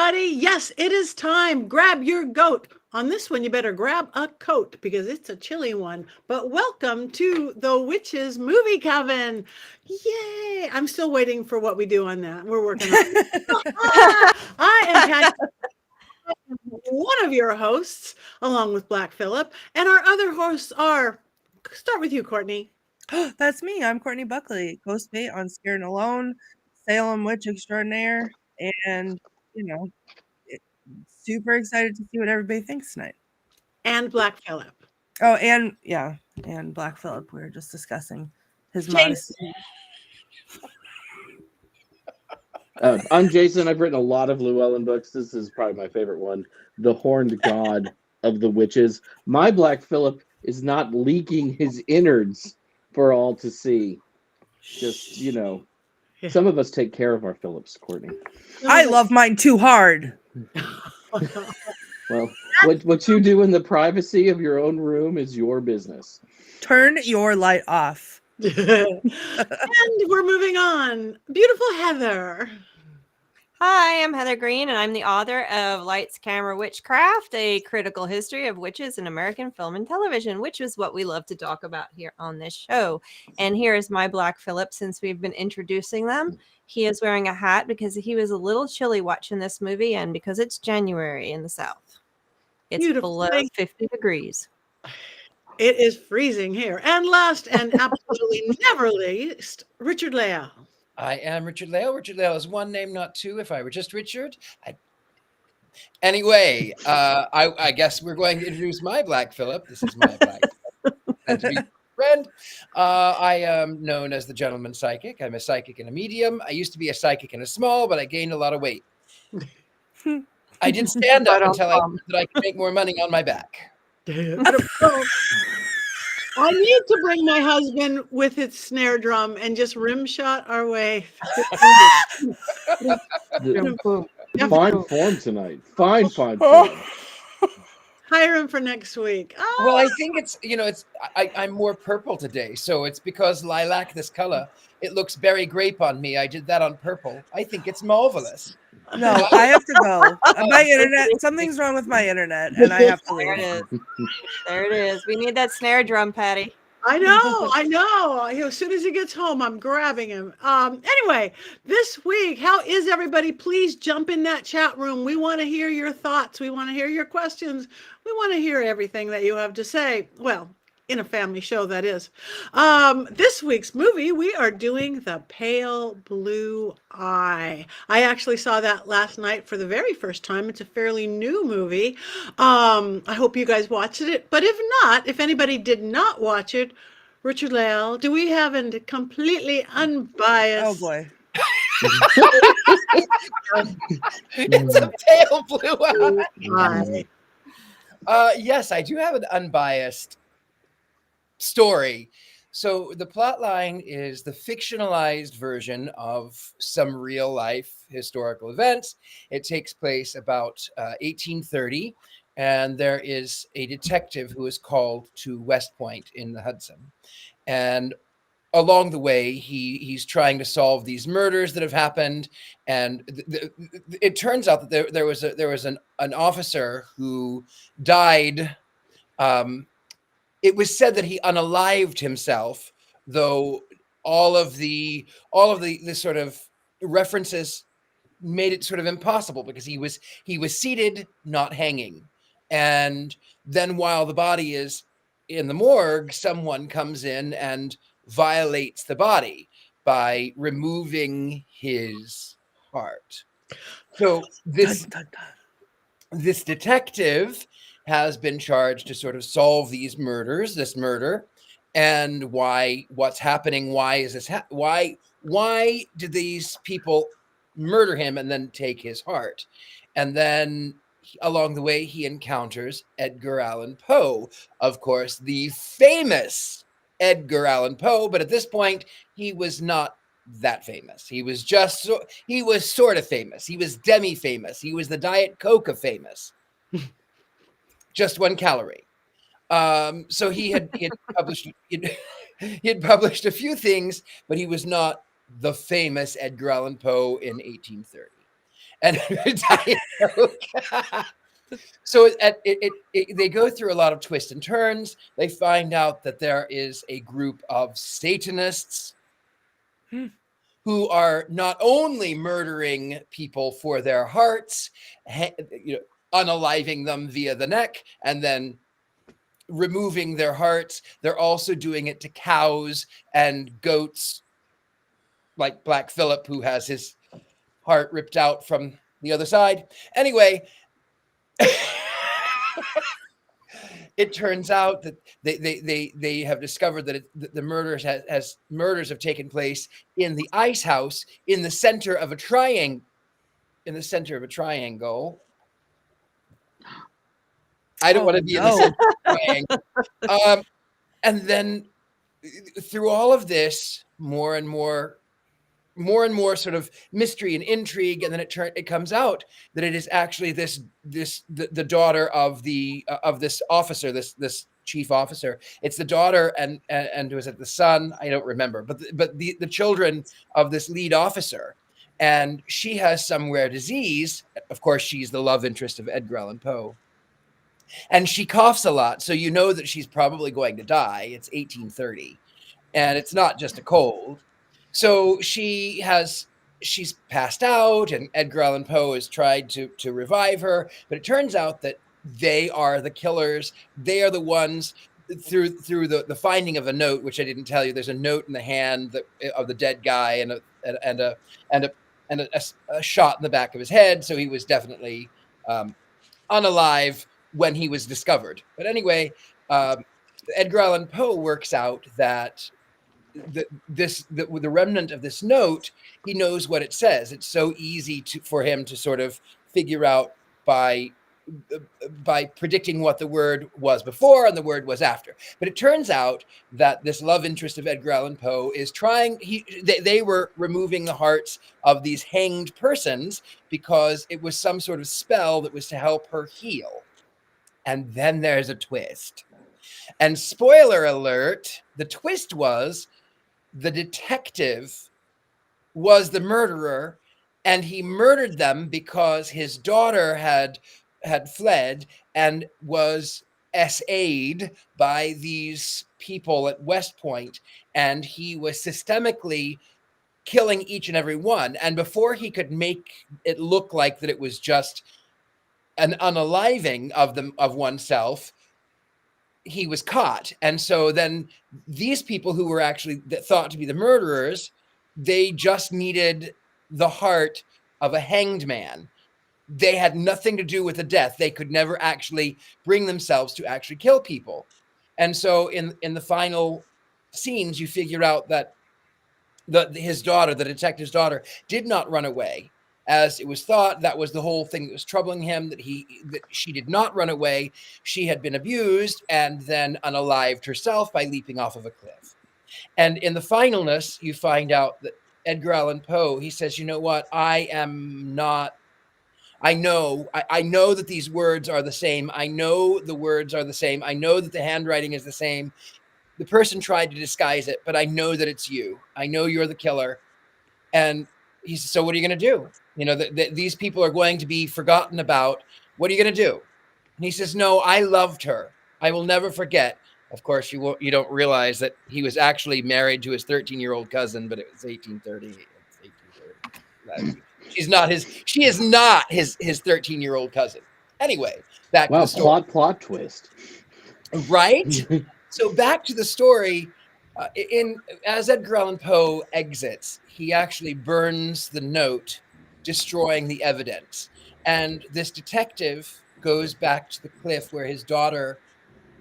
everybody. Yes, it is time. Grab your goat. On this one, you better grab a coat because it's a chilly one. But welcome to the Witches Movie Coven. Yay. I'm still waiting for what we do on that. We're working on it. I am Patti, one of your hosts, along with Black Phillip. And our other hosts are, start with you, Courtney. That's me. I'm Courtney Buckley, co-mate on Scared and Alone, Salem Witch Extraordinaire, and, super excited to see what everybody thinks tonight. And Black Phillip. Oh, and Black Phillip. We were just discussing his modesty. I'm Jason. I've written a lot of Llewellyn books. This is probably my favorite one, The Horned God of the Witches. My Black Phillip is not leaking his innards for all to see. Just, some of us take care of our Phillips, Courtney. I love mine too hard. Well, what you do in the privacy of your own room is your business. Turn your light off. And we're moving on. Beautiful Heather. Hi, I'm Heather Greene, and I'm the author of Lights, Camera, Witchcraft, a critical history of witches in American film and television, which is what we love to talk about here on this show. And here is my Black Phillip, since we've been introducing them. He is wearing a hat because he was a little chilly watching this movie, and because it's January in the South. It's below 50 degrees. It is freezing here. And last and absolutely never least, Richard-Lael. I am Richard-Lael. Richard-Lael is one name, not two. If I were just Richard. Anyway, I guess we're going to introduce my Black Phillip. This is my Black Phillip. And to be friend, I am known as the Gentleman Psychic. I'm a psychic and a medium. I used to be a psychic and a small, but I gained a lot of weight. I did stand up until I learned that I could make more money on my back. I need to bring my husband with its snare drum and just rim shot our way. Fine form tonight. Fine form. Hire him for next week. Oh. Well, I think I'm more purple today, so it's because lilac, this color, it looks berry grape on me. I did that on purple. I think it's marvelous. No, I have to go. My internet, something's wrong with my internet, and I have to leave. There it is. We need that snare drum, Patti. I know. As soon as he gets home, I'm grabbing him. Anyway, this week, how is everybody? Please jump in that chat room. We want to hear your thoughts. We want to hear your questions. We want to hear everything that you have to say. Well, in a family show, that is. This week's movie, we are doing The Pale Blue Eye. I actually saw that last night for the very first time. It's a fairly new movie. I hope you guys watched it. But if not, if anybody did not watch it, Richard-Lael, do we have a completely unbiased... Oh, boy. It's a pale blue eye. Yes, I do have an unbiased story. So the plot line is the fictionalized version of some real life historical events. It takes place about 1830, and there is a detective who is called to West Point in the Hudson. And along the way, he's trying to solve these murders that have happened. And it turns out that there was an officer who died. It was said that he unalived himself, though all of the sort of references made it sort of impossible because he was seated, not hanging. And then while the body is in the morgue, someone comes in and violates the body by removing his heart. So this detective has been charged to sort of solve this murder, and what's happening, why is this, why did these people murder him and then take his heart? And then along the way, he encounters Edgar Allan Poe, of course, the famous Edgar Allan Poe, but at this point, he was not that famous. He was sort of famous. He was demi-famous. He was the Diet Coke of famous. Just 1 calorie. So he had published a few things, but he was not the famous Edgar Allan Poe in 1830. and Diet Coke. So they go through a lot of twists and turns. They find out that there is a group of Satanists who are not only murdering people for their hearts, unaliving them via the neck, and then removing their hearts, they're also doing it to cows and goats, like Black Phillip, who has his heart ripped out from the other side. Anyway, it turns out that they have discovered that the murders have taken place in the ice house in the center of a triangle. I don't want to be in the center of a triangle. And then through all of this, more and more sort of mystery and intrigue, and then it comes out that it is actually the daughter of this officer, this chief officer. It's the daughter and was it the son? I don't remember, but the children of this lead officer, and she has some rare disease. Of course, she's the love interest of Edgar Allan Poe, and she coughs a lot, so you know that she's probably going to die. It's 1830, and it's not just a cold. So she's passed out, and Edgar Allan Poe has tried to revive her, but it turns out that they are the killers. They are the ones through the finding of a note, which I didn't tell you. There's a note in the hand of the dead guy, and a shot in the back of his head. So he was definitely unalive when he was discovered. But anyway, Edgar Allan Poe works out that the remnant of this note, he knows what it says. It's so easy for him to sort of figure out by predicting what the word was before and the word was after. But it turns out that this love interest of Edgar Allan Poe is they were removing the hearts of these hanged persons because it was some sort of spell that was to help her heal. And then there's a twist. And spoiler alert, the twist was the detective was the murderer, and he murdered them because his daughter had fled and was SA'd by these people at West Point, and he was systemically killing each and every one. And before he could make it look like that it was just an unaliving of oneself, he was caught. And so then these people who were actually thought to be the murderers, they just needed the heart of a hanged man. They had nothing to do with the death. They could never actually bring themselves to actually kill people. And so in the final scenes, you figure out that his daughter, the detective's daughter, did not run away. As it was thought, that was the whole thing that was troubling him, that she did not run away. She had been abused and then unalived herself by leaping off of a cliff. And in the finalness, you find out that Edgar Allan Poe, he says, you know what? I know that these words are the same. I know the words are the same. I know that the handwriting is the same. The person tried to disguise it, but I know that it's you. I know you're the killer. And he says, so what are you going to do? You know, these people are going to be forgotten about. What are you going to do? And he says, no, I loved her. I will never forget. Of course, you don't realize that he was actually married to his 13-year-old cousin, but it was 1830. She is not his 13-year-old cousin. Anyway, back to the story. Plot twist. Right? So back to the story. As Edgar Allan Poe exits, he actually burns the note, destroying the evidence. And this detective goes back to the cliff where his daughter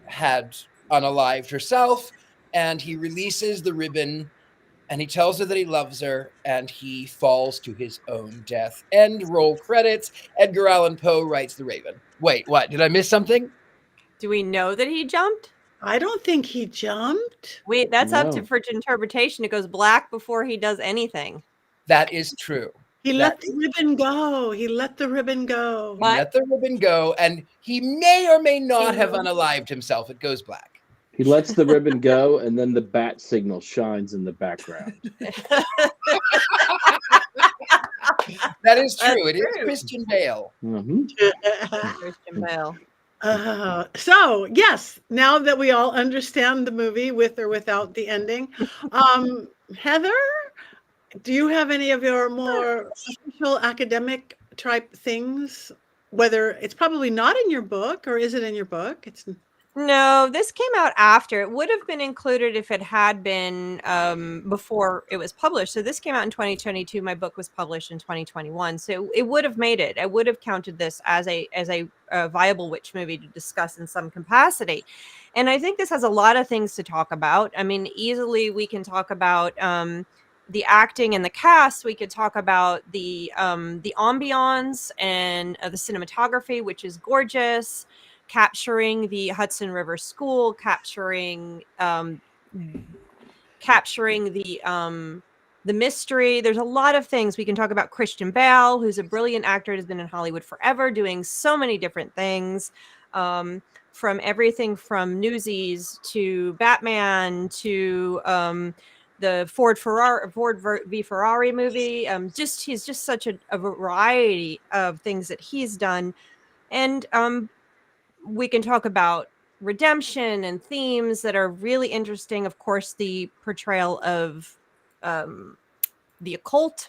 had unalived herself, and he releases the ribbon, and he tells her that he loves her, and he falls to his own death. End roll credits. Edgar Allan Poe writes The Raven. Wait, what? Did I miss something? Do we know that he jumped? I don't think he jumped. Wait, that's up No. for interpretation. It goes black before he does anything. That is true. He let the ribbon go. He let the ribbon go. He let the ribbon go, and he may or may not have unalived himself. It goes black. He lets the ribbon go, and then the bat signal shines in the background. That is That's true. It is true. Christian Bale. Mhm. Christian Bale. So yes, now that we all understand the movie with or without the ending, Heather, do you have any of your more official academic type things? Whether it's probably not in your book, or is it in your book? It's No, this came out after. It would have been included if it had been before it was published. So this came out in 2022. My book was published in 2021. So it would have made it. I would have counted this as a viable witch movie to discuss in some capacity. And I think this has a lot of things to talk about. I mean, easily we can talk about the acting and the cast. We could talk about the ambiance and the cinematography, which is gorgeous, capturing the Hudson River School, capturing the mystery. There's a lot of things we can talk about. Christian Bale, who's a brilliant actor, has been in Hollywood forever, doing so many different things, from everything from Newsies to Batman to the Ford v Ferrari movie. He's just such a variety of things that he's done, and we can talk about redemption and themes that are really interesting. Of course, the portrayal of the occult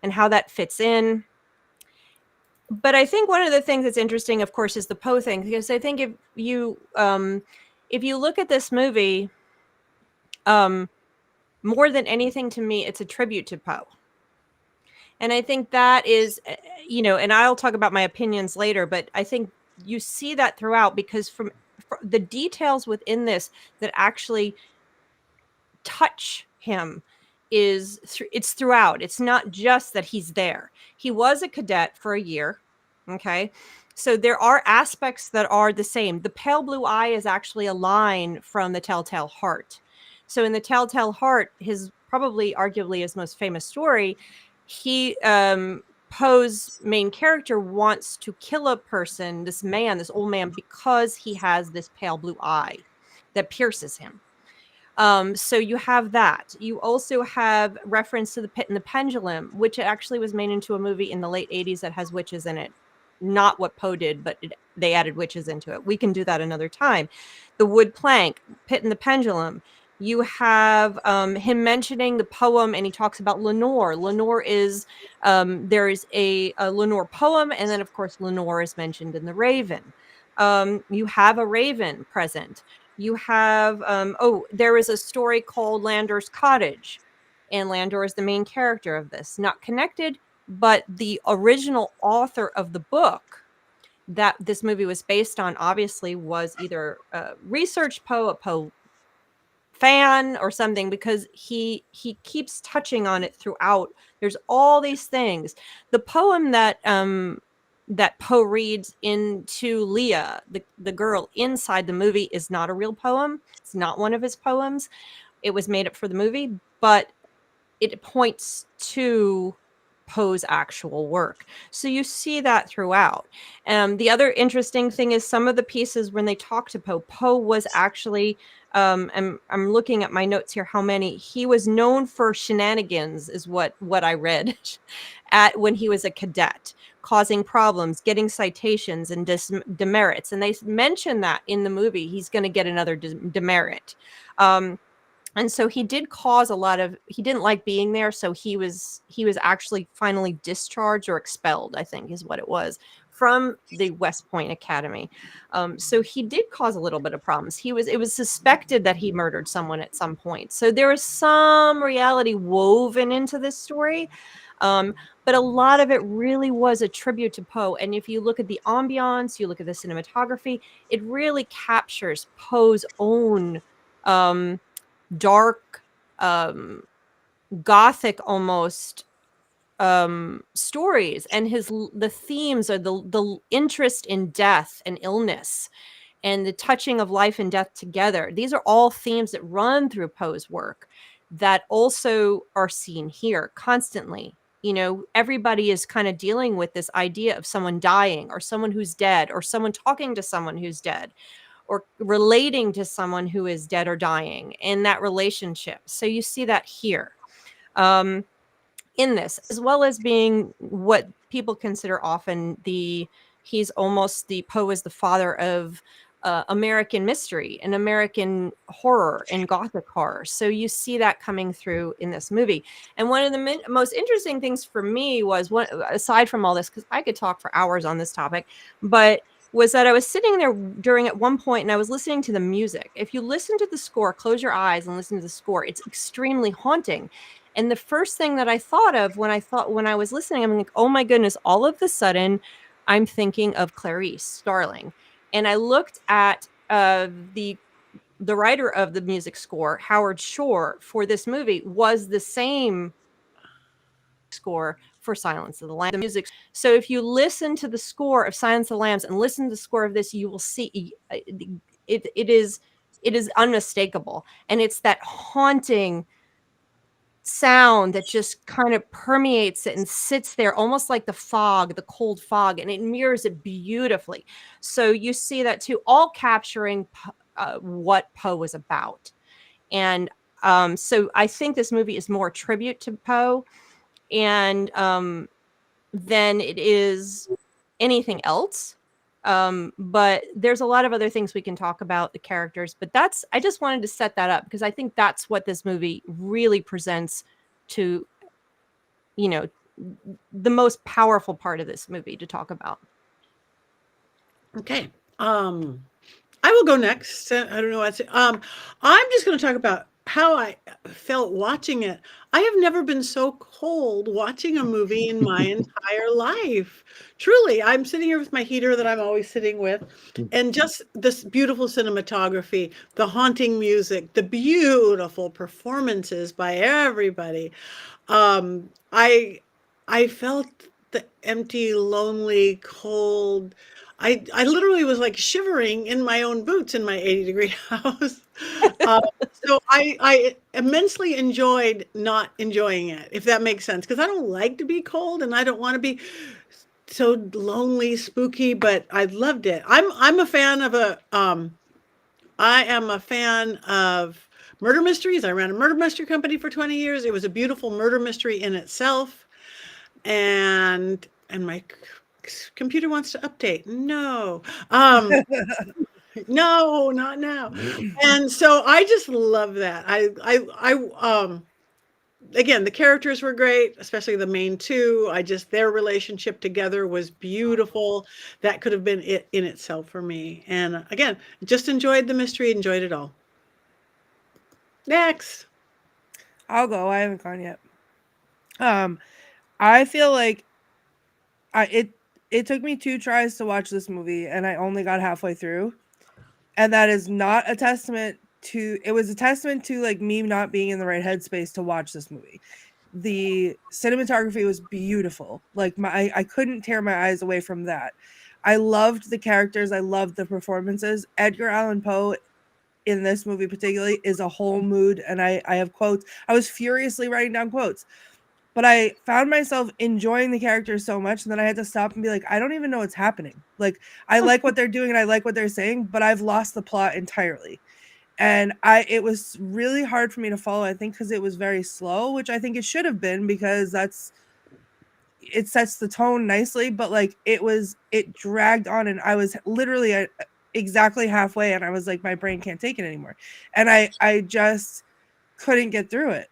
and how that fits in. But I think one of the things that's interesting, of course, is the Poe thing, because I think if you look at this movie, more than anything, to me, it's a tribute to Poe. And I think that is, and I'll talk about my opinions later, but I think you see that throughout, because from the details within this that actually touch him it's throughout. It's not just that he's there. He was a cadet for a year. Okay. So there are aspects that are the same. The pale blue eye is actually a line from the Telltale Heart. So in the Telltale Heart, his probably arguably his most famous story, he Poe's main character wants to kill a person, this old man, because he has this pale blue eye that pierces him. So you have that. You also have reference to the Pit and the Pendulum, which actually was made into a movie in the late 80s that has witches in it. Not what Poe did, but they added witches into it. We can do that another time. The wood plank, Pit and the Pendulum. You have him mentioning the poem, and he talks about Lenore. Lenore is, there is a Lenore poem, and then, of course, Lenore is mentioned in The Raven. You have a raven present. You have, there is a story called Landor's Cottage, and Landor is the main character of this. Not connected, but the original author of the book that this movie was based on obviously was either research Poe, a Poe fan or something, because he keeps touching on it throughout. There's all these things. The poem that Poe reads into Leah, the girl inside the movie, is not a real poem. It's not one of his poems. It was made up for the movie, but it points to Poe's actual work. So you see that throughout. The other interesting thing is some of the pieces when they talk to Poe, Poe was actually, I'm looking at my notes here, how many, he was known for shenanigans is what I read at when he was a cadet, causing problems, getting citations and demerits. And they mention that in the movie, he's going to get another demerit. And so he did cause a lot of, he didn't like being there. So he was actually finally discharged or expelled, I think is what it was, from the West Point Academy. So he did cause a little bit of problems. It was suspected that he murdered someone at some point. So there is some reality woven into this story. But a lot of it really was a tribute to Poe. And if you look at the ambiance, you look at the cinematography, it really captures Poe's own dark, gothic almost stories, and the themes are the interest in death and illness and the touching of life and death together. These are all themes that run through Poe's work that also are seen here constantly. Everybody is kind of dealing with this idea of someone dying, or someone who's dead, or someone talking to someone who's dead, or relating to someone who is dead or dying in that relationship. So you see that here. in this, as well as being what people consider often he's almost the Poe is the father of American mystery and American horror and Gothic horror. So you see that coming through in this movie. And one of the most interesting things for me was, aside from all this, because I could talk for hours on this topic, but was that I was sitting there at one point and I was listening to the music. If you listen to the score, close your eyes and listen to the score, it's extremely haunting. And the first thing that I thought of when I was listening, I'm like, oh my goodness, all of a sudden I'm thinking of Clarice Starling. And I looked at the writer of the music score, Howard Shore, for this movie was the same score for Silence of the Lambs. The music. So if you listen to the score of Silence of the Lambs and listen to the score of this, you will see it is unmistakable, and it's that haunting sound that just kind of permeates it and sits there almost like the cold fog, and it mirrors it beautifully. So you see that too, all capturing what Poe was about. And so I think this movie is more a tribute to Poe and than it is anything else. But there's a lot of other things we can talk about, the characters, but I just wanted to set that up because I think that's what this movie really presents to, the most powerful part of this movie to talk about. Okay. I will go next. I don't know what to say. I'm just going to talk about how I felt watching it. I have never been so cold watching a movie in my entire life. Truly, I'm sitting here with my heater that I'm always sitting with, and just this beautiful cinematography, the haunting music, the beautiful performances by everybody. I felt the empty, lonely, cold. I literally was like shivering in my own boots in my 80-degree house. So I immensely enjoyed not enjoying it, if that makes sense, because I don't like to be cold and I don't want to be so lonely, spooky, but I loved it. I'm a fan of I am a fan of murder mysteries. I ran a murder mystery company for 20 years. It was a beautiful murder mystery in itself. And my computer wants to update. No. No, not now. And so I just love that. Again, the characters were great, especially the main two. Their relationship together was beautiful. That could have been it in itself for me. And again, just enjoyed the mystery, enjoyed it all. Next. I'll go. I haven't gone yet. I feel like it took me 2 tries to watch this movie, and I only got halfway through. And that is not a testament to, it was a testament to like me not being in the right headspace to watch this movie. The cinematography was beautiful. Like I couldn't tear my eyes away from that. I loved the characters. I loved the performances. Edgar Allan Poe in this movie particularly is a whole mood. And I have quotes. I was furiously writing down quotes. But I found myself enjoying the characters so much, and then I had to stop and be like, I don't even know what's happening. Like, I like what they're doing and I like what they're saying, but I've lost the plot entirely. And it was really hard for me to follow, I think, because it was very slow, which I think it should have been, because it sets the tone nicely. But like, it dragged on, and I was literally at exactly halfway, and I was like, my brain can't take it anymore. And I just couldn't get through it.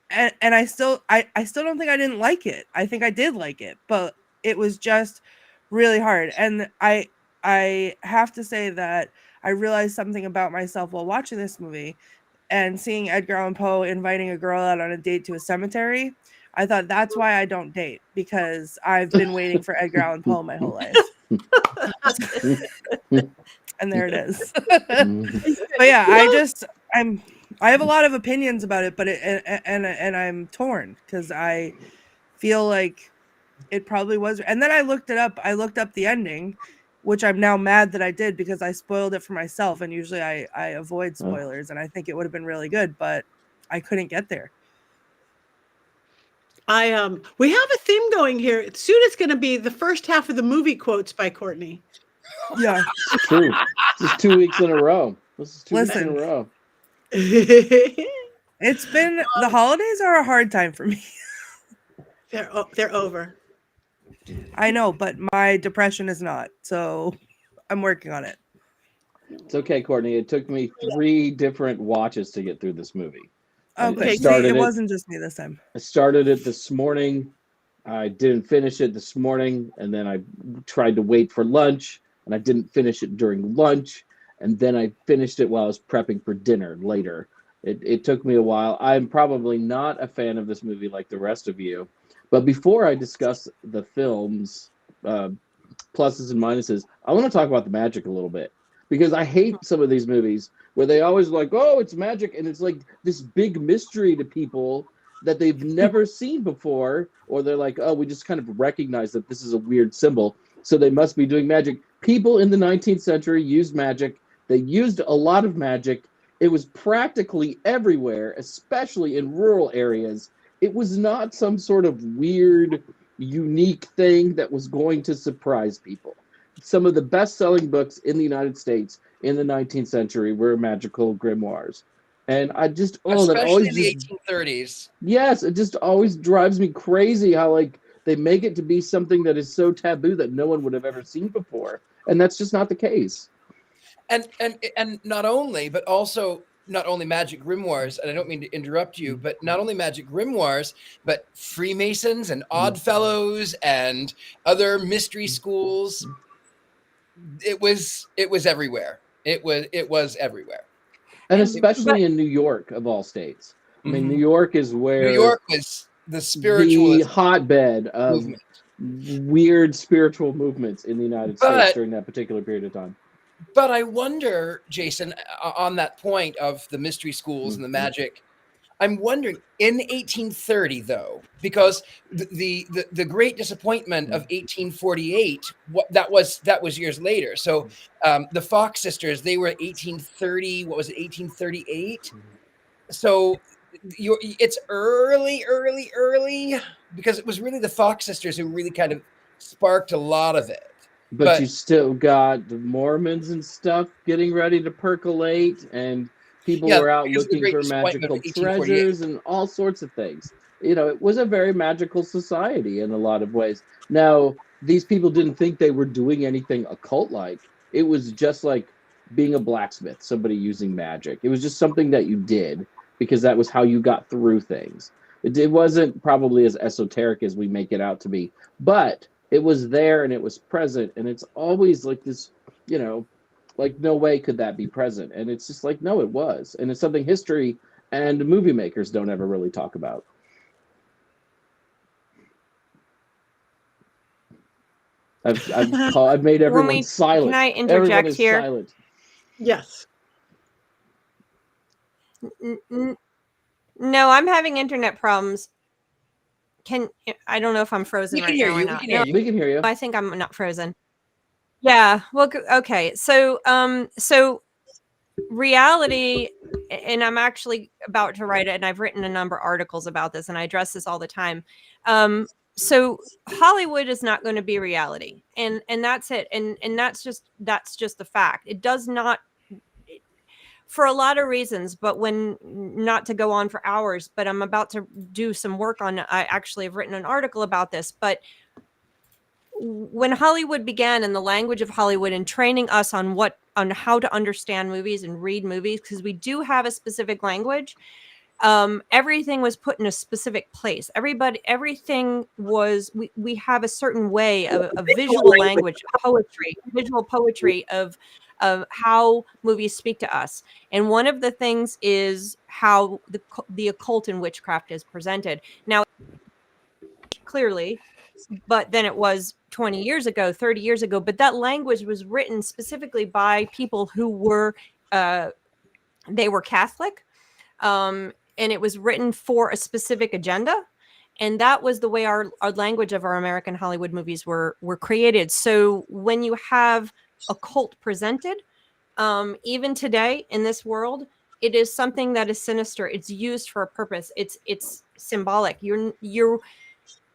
And I still don't think I didn't like it. I think I did like it, but it was just really hard. And I have to say that I realized something about myself while watching this movie and seeing Edgar Allan Poe inviting a girl out on a date to a cemetery. I thought that's why I don't date, because I've been waiting for Edgar Allan Poe my whole life. And there it is. But yeah, I have a lot of opinions about it, but and I'm torn, because I feel like it probably was. And then I looked it up. I looked up the ending, which I'm now mad that I did, because I spoiled it for myself. And usually I avoid spoilers, and I think it would have been really good, but I couldn't get there. We have a theme going here. Soon it's going to be the first half of the movie quotes by Courtney. Yeah, it's true. This is 2 weeks in a row. Weeks in a row. It's been the holidays are a hard time for me. They're over. I know, but my depression is not. So I'm working on it. It's okay, Courtney. It took me 3 different watches to get through this movie. Okay, see, started it it- wasn't just me this time. I started it this morning. I didn't finish it this morning, and then I tried to wait for lunch, and I didn't finish it during lunch, and then I finished it while I was prepping for dinner later. It took me a while. I'm probably not a fan of this movie like the rest of you, but before I discuss the film's pluses and minuses, I want to talk about the magic a little bit, because I hate some of these movies where they always like, oh, it's magic, and it's like this big mystery to people that they've never seen before, or they're like, oh, we just kind of recognize that this is a weird symbol, so they must be doing magic. People in the 19th century used magic. They used a lot of magic. It was practically everywhere, especially in rural areas. It was not some sort of weird, unique thing that was going to surprise people. Some of the best-selling books in the United States in the 19th century were magical grimoires. And I just, that Especially always in the just, 1830s. yes, it just always drives me crazy how, like, they make it to be something that is so taboo that no one would have ever seen before. And that's just not the case. And not only, but also not only magic grimoires, and I don't mean to interrupt you, but not only magic grimoires, but Freemasons and Oddfellows and other mystery schools. It was everywhere. It was everywhere. And especially in New York, of all states. I mean, New York is where New York was the spiritual the hotbed of movement. weird spiritual movements in the United States during that particular period of time. But I wonder, Jason, on that point of the mystery schools and the magic, I'm wondering in 1830, though, because the great disappointment of 1848, that was years later. So the Fox sisters, they were 1830. What was it, 1838? So it's early, because it was really the Fox sisters who really kind of sparked a lot of it. But you still got the Mormons and stuff getting ready to percolate, and people were out looking for magical treasures and all sorts of things. You know, it was a very magical society in a lot of ways. Now, these people didn't think they were doing anything occult-like. It was just like being a blacksmith, somebody using magic. It was just something that you did because that was how you got through things. It wasn't probably as esoteric as we make it out to be, but it was there and it was present, and it's always like this, you know, like no way could that be present. And it's just like, no, it was. And it's something history and movie makers don't ever really talk about. I've made everyone silent. Can I interject here? Silent. Yes. No, I'm having internet problems. I don't know if I'm frozen right now or not. We can hear you. I think I'm not frozen. Yeah. Well, okay. So reality, and I'm actually about to write it, and I've written a number of articles about this, and I address this all the time. So Hollywood is not going to be reality, and that's it. And that's just the fact. It does not, for a lot of reasons, but not to go on for hours, but I'm about to do some work on, I actually have written an article about this, but when Hollywood began, and the language of Hollywood, and training us on how to understand movies and read movies, because we do have a specific language, everything was put in a specific place. Everything was, we have a certain way of visual language, visual poetry of how movies speak to us. And one of the things is how the occult and witchcraft is presented. Now, clearly, but then it was 20 years ago, 30 years ago, but that language was written specifically by people who were, they were Catholic, and it was written for a specific agenda. And that was the way our language of our American Hollywood movies were created. So when you have occult presented, even today in this world, it is something that is sinister. It's used for a purpose. It's symbolic.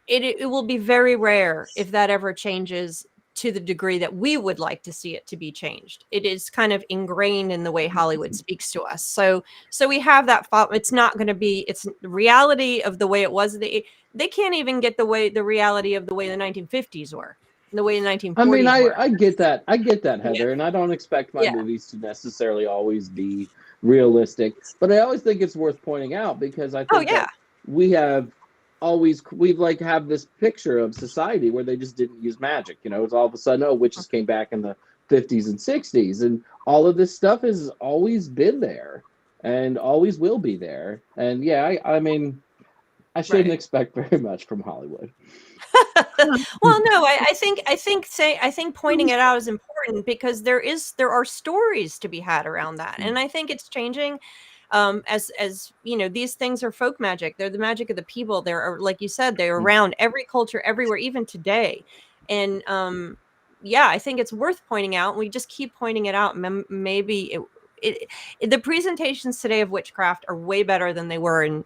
It will be very rare if that ever changes to the degree that we would like to see it to be changed. It is kind of ingrained in the way Hollywood speaks to us. So we have that thought. It's not going to be, it's the reality of the way it was. They can't even get the reality of the way the 1950s were, the way the 1940s I mean, were. I get that, Heather, and I don't expect my movies to necessarily always be realistic, but I always think it's worth pointing out because I think that we've like have this picture of society where they just didn't use magic. You know, it's all of a sudden, witches came back in the 50s and 60s, and all of this stuff has always been there and always will be there. And I mean, I shouldn't expect very much from Hollywood. Well, no, I think pointing it out is important because there are stories to be had around that, and I think it's changing. As you know, these things are folk magic. They're the magic of the people. They're, like you said, they're around every culture, everywhere, even today. And I think it's worth pointing out. And we just keep pointing it out. Maybe the presentations today of witchcraft are way better than they were in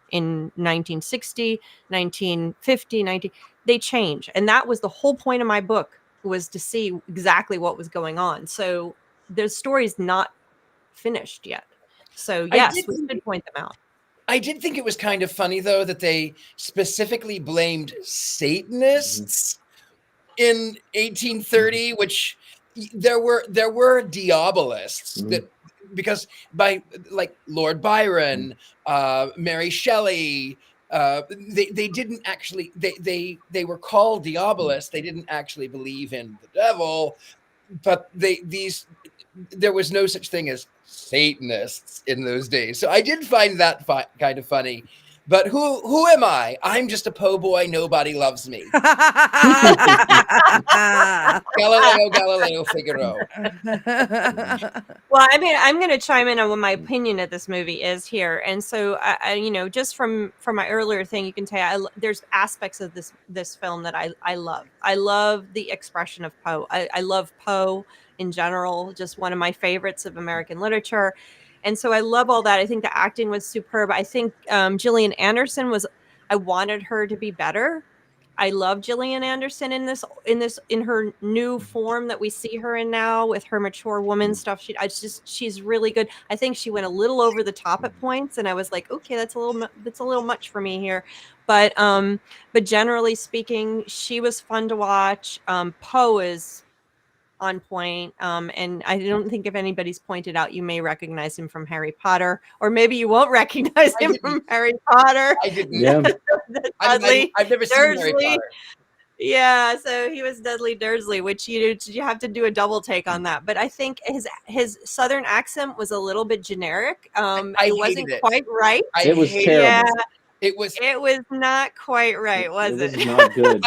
1960, 1950, they change. And that was the whole point of my book, was to see exactly what was going on. So the story's not finished yet. So yes, we should point them out. I did think it was kind of funny, though, that they specifically blamed Satanists in 1830, which there were diabolists that, because by like Lord Byron, Mary Shelley, they didn't actually, they were called diabolists. They didn't actually believe in the devil, but there was no such thing as Satanists in those days. So I did find that kind of funny. But who am I? I'm just a po' boy. Nobody loves me. Galileo Figaro. Well, I mean, I'm going to chime in on what my opinion of this movie is here. And so, I just from my earlier thing, you can tell there's aspects of this film that I love. I love the expression of Poe. I love Poe in general, just one of my favorites of American literature. And so I love all that. I think the acting was superb. I think Gillian Anderson I wanted her to be better. I love Gillian Anderson in her new form that we see her in now with her mature woman stuff. She's really good. I think she went a little over the top at points, and I was like, okay, that's a little much for me here. But generally speaking, she was fun to watch. Poe is on point, and I don't think if anybody's pointed out, you may recognize him from Harry Potter, or maybe you won't recognize him from Harry Potter. I didn't. Yeah. I've never seen Harry Potter. Yeah, so he was Dudley Dursley, which you have to do a double take on that. But I think his Southern accent was a little bit generic. It wasn't quite right. It was terrible. Yeah. It was not quite right, was it? It was not good.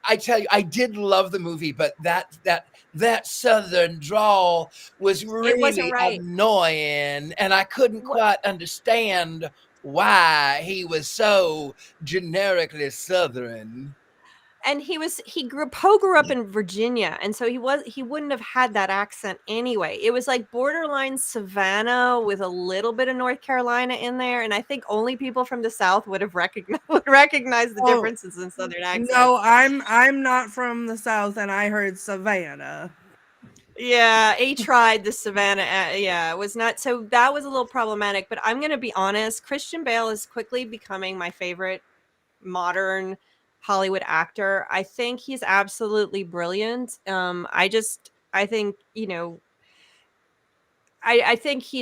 I tell you, I did love the movie, but that Southern drawl was really annoying, and I couldn't quite understand why he was so generically Southern. And Poe grew up in Virginia, and so he wouldn't have had that accent anyway. It was like borderline Savannah with a little bit of North Carolina in there, and I think only people from the South would have recognized the differences in Southern accents. No, I'm not from the South, and I heard Savannah. Yeah, he tried the Savannah. It was not. So that was a little problematic. But I'm going to be honest. Christian Bale is quickly becoming my favorite modern Hollywood actor. I think he's absolutely brilliant. I think, I think he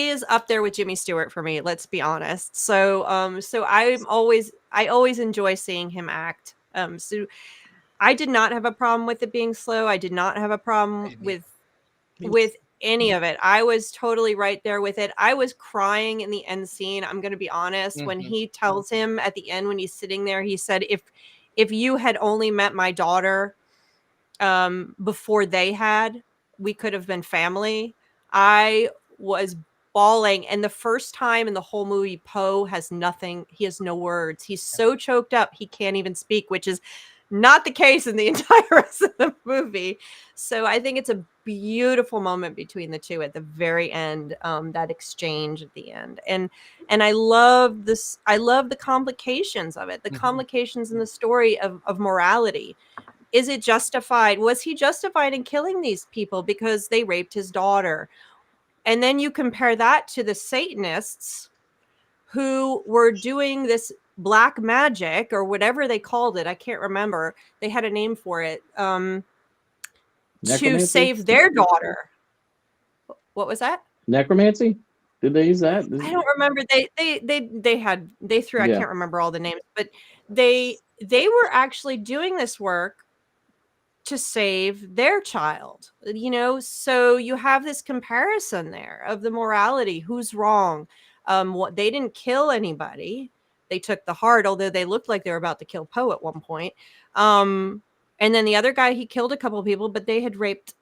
is up there with Jimmy Stewart for me. Let's be honest. So I always enjoy seeing him act. So I did not have a problem with it being slow. I did not have a problem with any of it. I was totally right there with it. I was crying in the end scene. I'm going to be honest. When he tells him at the end, when he's sitting there, he said, if you had only met my daughter before they had, we could have been family. I was bawling. And the first time in the whole movie, Poe has nothing. He has no words. He's so choked up, he can't even speak, which is not the case in the entire rest of the movie. So I think it's a beautiful moment between the two at the very end, that exchange at the end. And I love this. I love the complications of it, the complications in the story of morality. Is it justified? Was he justified in killing these people because they raped his daughter? And then you compare that to the Satanists who were doing this black magic or whatever they called it. I can't remember. They had a name for it. To save their daughter. What was that? Necromancy? Did they use that? I don't remember. They threw. I can't remember all the names, but they were actually doing this work to save their child, so you have this comparison there of the morality, who's wrong. What, they didn't kill anybody, they took the heart, although they looked like they were about to kill Poe at one point. And then the other guy, he killed a couple of people, but they had raped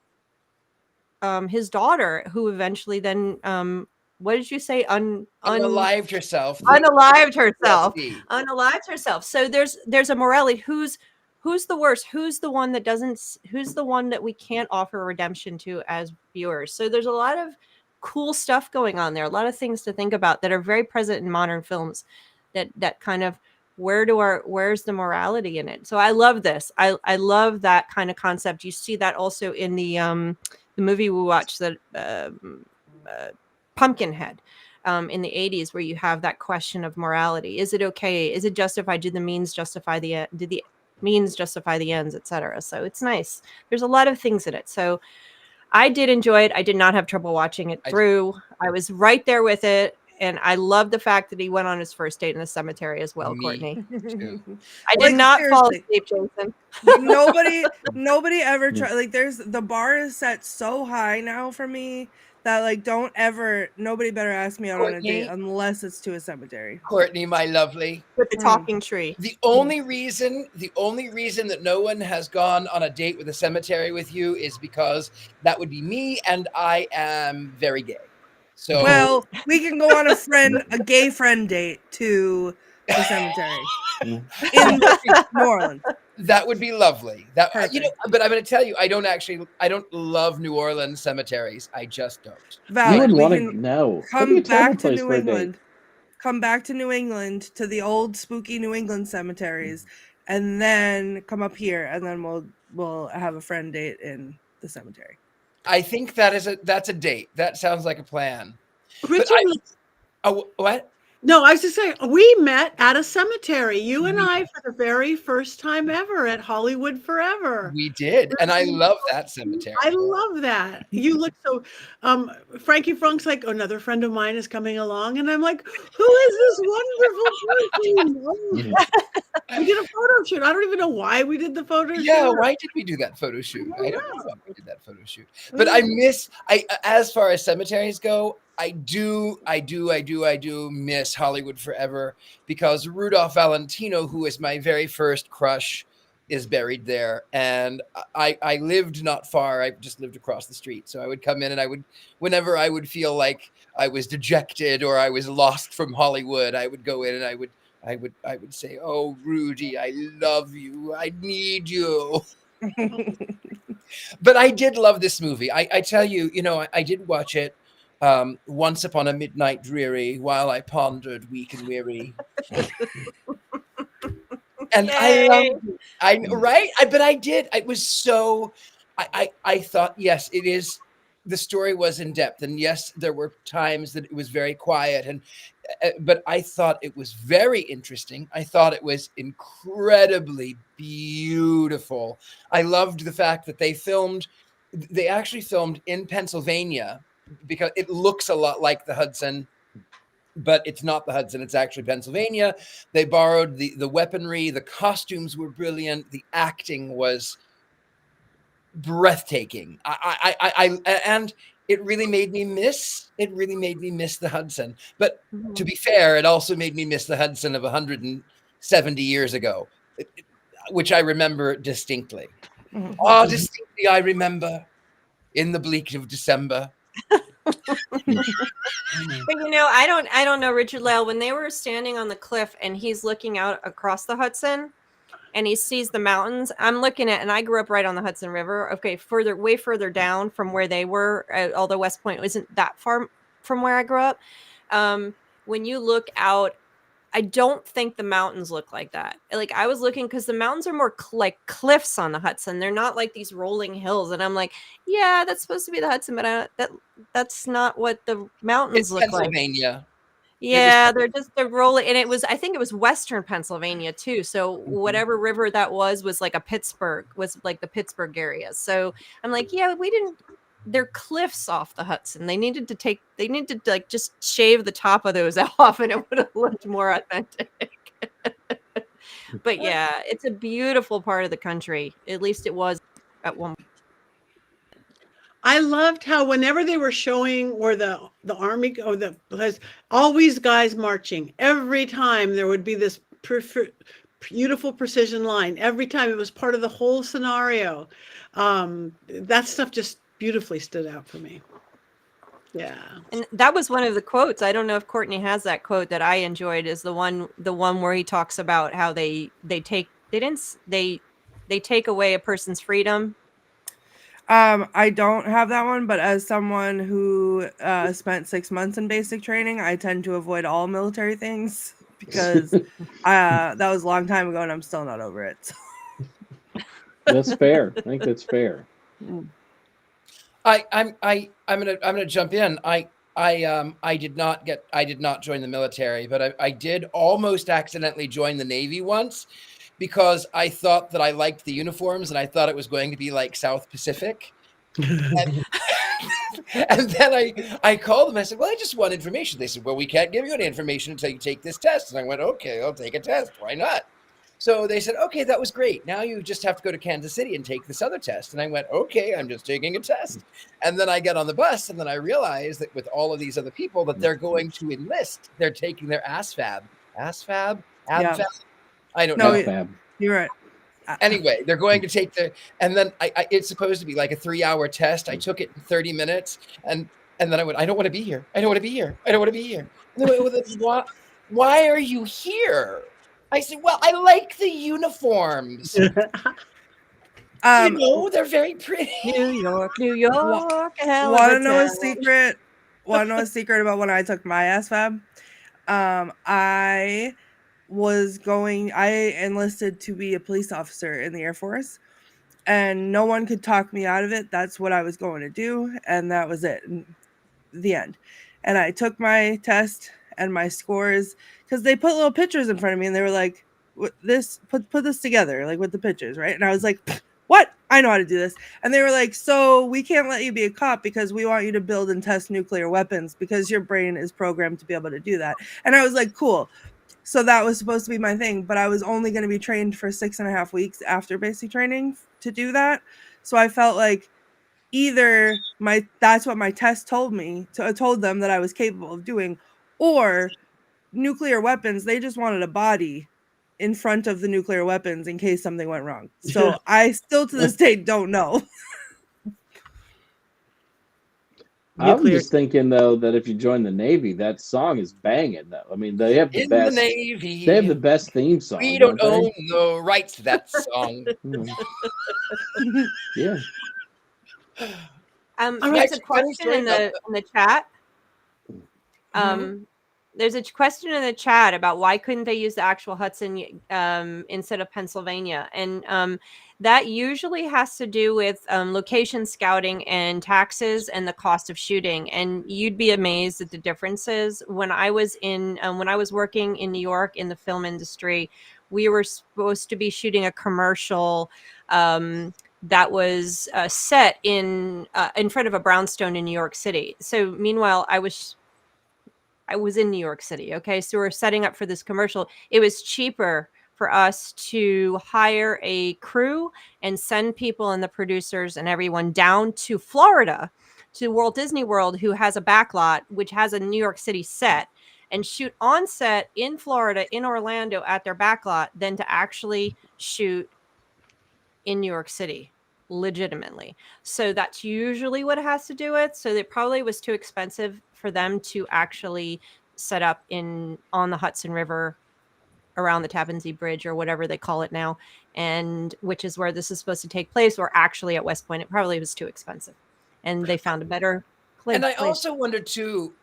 his daughter, who eventually then what did you say? Unalived herself. Unalived herself. So there's a morality. Who's the worst? Who's the one that we can't offer redemption to as viewers? So there's a lot of cool stuff going on there, a lot of things to think about that are very present in modern films, that kind of, where's the morality in it? So I love this. I love that kind of concept. You see that also in the movie we watched, that Pumpkinhead, in the 80s, where you have that question of morality. Is it okay? Is it justified? Did the means justify the end? Did the means justify the ends, etc.? So it's nice. There's a lot of things in it. So I did enjoy it. I did not have trouble watching it through. I was right there with it. And I love the fact that he went on his first date in the cemetery as well, Courtney. I did not fall asleep, Jason. Nobody ever try. Like, the bar is set so high now for me that, like, nobody better ask me out on a date unless it's to a cemetery. Courtney, my lovely. With the talking tree. The only reason that no one has gone on a date with a cemetery with you is because that would be me, and I am very gay. So, well, we can go on a gay friend date to the cemetery in New Orleans. That would be lovely. But I'm going to tell you, I don't love New Orleans cemeteries. I just don't. Valid. You would want to know. Come back to New England. Come back to New England, to the old spooky New England cemeteries, and then come up here, and then we'll have a friend date in the cemetery. I think that's a date. That sounds like a plan. Richard, what? No, I was just saying, we met at a cemetery, you and I, for the very first time ever at Hollywood Forever. We did, and I love that cemetery. I love that. You look so, Frankie Funk's like, another friend of mine is coming along, and I'm like, who is this wonderful person? We did a photo shoot. I don't even know why we did the photo shoot. Yeah, why did we do that photo shoot? I don't know why we did that photo shoot. But as far as cemeteries go, I do miss Hollywood Forever, because Rudolph Valentino, who is my very first crush, is buried there. And I lived not far. I just lived across the street. So I would come in, and whenever I would feel like I was dejected or I was lost from Hollywood, I would go in and I would say, "Oh, Rudy, I love you. I need you." But I did love this movie. I tell you, I did watch it once upon a midnight dreary, while I pondered weak and weary. And but I did. It was so, I thought, yes, it is. The story was in depth, and yes, there were times that it was very quiet, but I thought it was very interesting. I thought it was incredibly beautiful. I loved the fact that they actually filmed in Pennsylvania, because it looks a lot like the Hudson, but it's not the Hudson. It's actually Pennsylvania. They borrowed the weaponry. The costumes were brilliant. The acting was breathtaking. And it really made me miss the Hudson. But to be fair, it also made me miss the Hudson of 170 years ago, which I remember distinctly. Distinctly I remember, in the bleak of December. But I don't know, Richard-Lael, when they were standing on the cliff and he's looking out across the Hudson, and he sees the mountains. I'm looking at, and I grew up right on the Hudson River. Okay, way further down from where they were, although West Point isn't that far from where I grew up. When you look out, I don't think the mountains look like that. Like, I was looking, because the mountains are more like cliffs on the Hudson. They're not like these rolling hills. And I'm like, yeah, that's supposed to be the Hudson, but that's not what the mountains It's look like. Pennsylvania. Yeah, they're rolling, and I think it was Western Pennsylvania too. So whatever river that was like a Pittsburgh, was like the Pittsburgh area. So I'm like, yeah, they're cliffs off the Hudson. They needed to like just shave the top of those off, and it would have looked more authentic. But yeah, it's a beautiful part of the country. At least it was at one. I loved how whenever they were showing where the army or has always guys marching, every time there would be this beautiful precision line. Every time it was part of the whole scenario. That stuff just beautifully stood out for me. Yeah. And that was one of the quotes. I don't know if Courtney has that quote that I enjoyed, is the one where he talks about how they take away a person's freedom. I don't have that one, but as someone who spent 6 months in basic training, I tend to avoid all military things because that was a long time ago and I'm still not over it. That's fair. I think that's fair. I'm gonna jump in. I did not join the military, but I did almost accidentally join the Navy once, because I thought that I liked the uniforms and I thought it was going to be like South Pacific. And then I called them. I said, well, I just want information. They said, well, we can't give you any information until you take this test. And I went, okay, I'll take a test. Why not? So they said, okay, that was great. Now you just have to go to Kansas City and take this other test. And I went, okay, I'm just taking a test. And then I get on the bus, and then I realized that with all of these other people that they're going to enlist. They're taking their ASFAB. ASFAB? ABFAB? I don't know. You're right. Anyway, they're going to take and then it's supposed to be like a 3-hour test. I took it in 30 minutes, and then I went, I don't want to be here. I don't want to be here. I don't want to be here. And they went, well, why are you here? I said, well, I like the uniforms. They're very pretty. New York. Want to know a secret? Want to know a secret about when I took my ASFAB? I enlisted to be a police officer in the Air Force, and no one could talk me out of it. That's what I was going to do, and that was it. The end. And I took my test and my scores, because they put little pictures in front of me, and they were like, put this together, like with the pictures, right? And I was like, what? I know how to do this. And they were like, so we can't let you be a cop because we want you to build and test nuclear weapons because your brain is programmed to be able to do that. And I was like, cool. So that was supposed to be my thing, but I was only going to be trained for 6.5 weeks after basic training to do that. So I felt like either that's what my test told me, told them that I was capable of doing, or nuclear weapons, they just wanted a body in front of the nuclear weapons in case something went wrong. So I still to this day don't know. I'm just thinking though that if you join the Navy, that song is banging though. I mean, they have the best. The Navy, they have the best theme song. We don't own the rights to that song. Yeah. There's a question in the chat. There's a question in the chat about why couldn't they use the actual Hudson instead of Pennsylvania, and that usually has to do with location scouting and taxes and the cost of shooting. And you'd be amazed at the differences. When I was working in New York in the film industry, we were supposed to be shooting a commercial that was set in front of a brownstone in New York City. So meanwhile, I was in New York City. Okay. So we're setting up for this commercial. It was cheaper for us to hire a crew and send people and the producers and everyone down to Florida, to Walt Disney World, who has a backlot, which has a New York City set, and shoot on set in Florida, in Orlando at their backlot, than to actually shoot in New York City legitimately. So that's usually what it has to do with. So it probably was too expensive for them to actually set up on the Hudson River around the Tappan Zee Bridge or whatever they call it now, and which is where this is supposed to take place, were actually at West Point. It probably was too expensive, and they found a better place. And I also wonder too,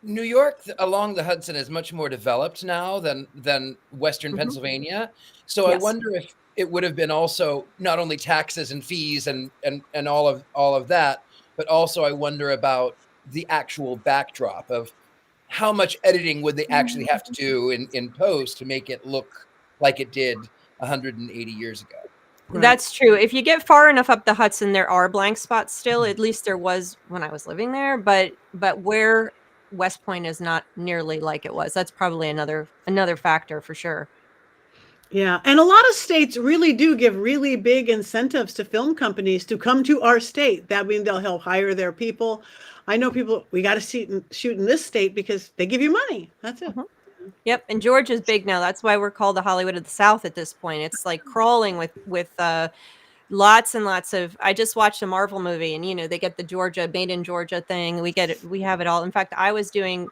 New York along the Hudson is much more developed now than Western Pennsylvania. So I wonder if it would have been also not only taxes and fees and all of that, but also I wonder about the actual backdrop of how much editing would they actually have to do in post to make it look like it did 180 years ago. That's true. If you get far enough up the Hudson, there are blank spots still. At least there was when I was living there, but where West Point is not nearly like it was. That's probably another factor for sure. Yeah, and a lot of states really do give really big incentives to film companies to come to our state. That means they'll help hire their people. I know people, we got to shoot in this state because they give you money. That's it. Yep, and Georgia's big now. That's why we're called the Hollywood of the South at this point. It's like crawling with lots and lots of. I just watched a Marvel movie, and they get the Georgia made in Georgia thing. We get it. We have it all. In fact, I was doing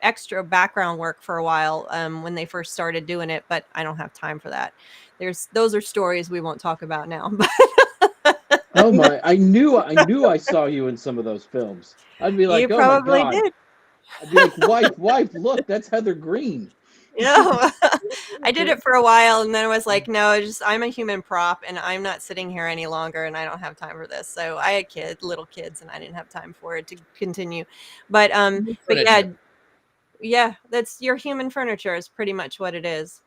extra background work for a while when they first started doing it, but I don't have time for that. Those are stories we won't talk about now. Oh my! I knew I saw you in some of those films. I'd be like, you oh probably my God. did. I'd be like, wife, look, that's Heather Greene. No, I did it for a while, and then I was like, no, I'm a human prop, and I'm not sitting here any longer, and I don't have time for this. So I had little kids, and I didn't have time for it to continue. But yeah, that's your human furniture is pretty much what it is,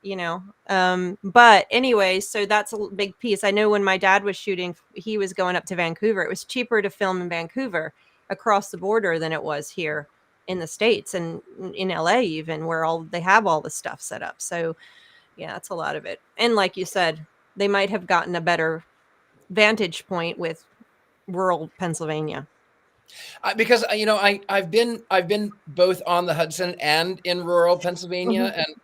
But anyway, so that's a big piece. I know when my dad was shooting, he was going up to Vancouver. It was cheaper to film in Vancouver across the border than it was here in the States and in LA even, where they have all the stuff set up. So yeah, that's a lot of it. And like you said, they might have gotten a better vantage point with rural Pennsylvania. Because I've been both on the Hudson and in rural Pennsylvania, and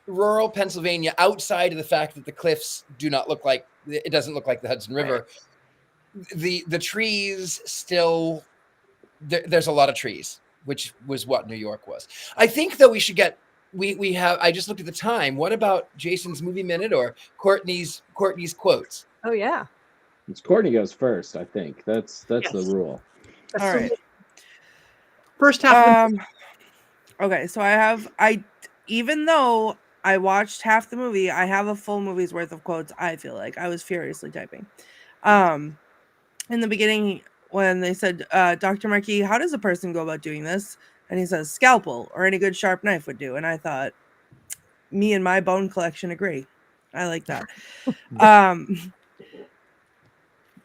rural Pennsylvania, outside of the fact that the cliffs it doesn't look like the Hudson River. Right. The trees still there's a lot of trees, which was what New York was. I think though we have. I just looked at the time. What about Jason's movie minute or Courtney's quotes? Oh yeah, it's Courtney goes first. I think that's the rule. That's all right. First half. Okay, so even though I watched half the movie, I have a full movie's worth of quotes. I feel like I was furiously typing. In the beginning, when they said, Dr. Marquis, how does a person go about doing this? And he says, scalpel or any good sharp knife would do. And I thought, me and my bone collection agree. I like that.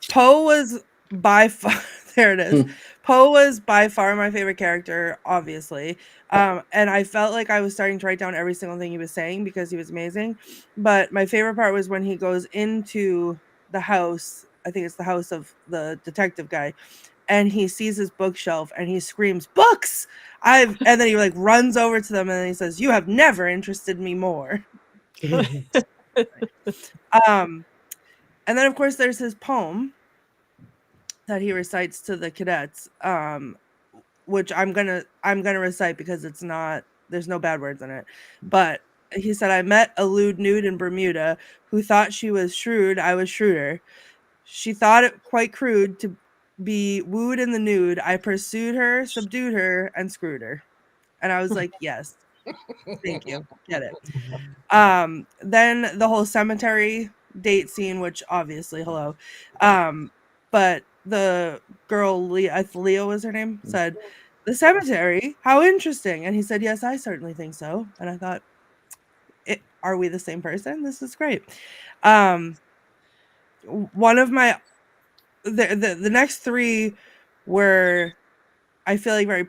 Poe was by far, there it is. Poe was by far my favorite character, obviously. And I felt like I was starting to write down every single thing he was saying because he was amazing. But my favorite part was when he goes into the house. I think it's the house of the detective guy. And he sees his bookshelf and he screams, books! And then he runs over to them and then he says, you have never interested me more. And then of course there's his poem that he recites to the cadets, which I'm gonna recite because there's no bad words in it. But he said, I met a lewd nude in Bermuda who thought she was shrewd, I was shrewder. She thought it quite crude to be wooed in the nude. I pursued her, subdued her, and screwed her. And I was like, yes, thank you, get it. Then the whole cemetery date scene, which obviously, hello. But the girl, Leo was her name, said, the cemetery, how interesting. And he said, yes, I certainly think so. And I thought, are we the same person? This is great. One of my the next three were, I feel like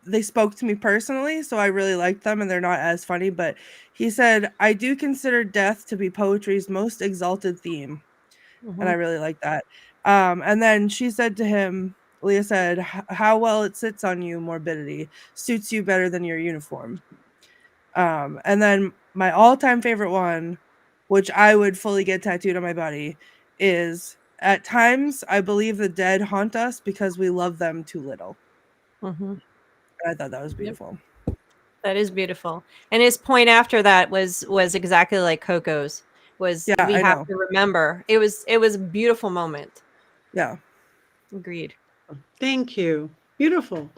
they spoke to me personally, so I really liked them, and they're not as funny. But he said, I do consider death to be poetry's most exalted theme. And I really like that. And then she said to him, Leah said, how well it sits on you, morbidity, suits you better than your uniform. And then my all-time favorite one, which I would fully get tattooed on my body, is, at times I believe the dead haunt us because we love them too little. And I thought that was beautiful. That is beautiful. And his point after that was exactly like Coco's. Was Yeah, we I have know. to remember. It was a beautiful moment. Yeah. Agreed. Thank you. Beautiful.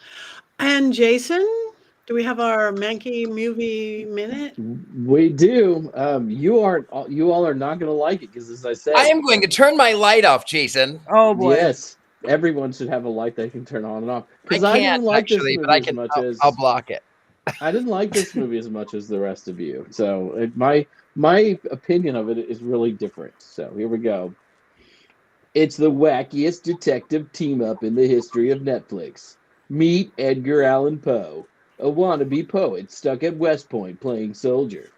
And Jason, do we have our Mankey movie minute? We do. You all are not going to like it because, as I said, I am going to turn my light off, Jason. Oh boy. yes, everyone should have a light they can turn on and off. I Because I can't didn't like this actually, movie but I as can. much I'll, as I'll block it. I didn't like this movie as much as the rest of you. So my opinion of it is really different. So here we go. It's the wackiest detective team-up in the history of Netflix. Meet Edgar Allan Poe, a wannabe poet stuck at West Point playing soldier.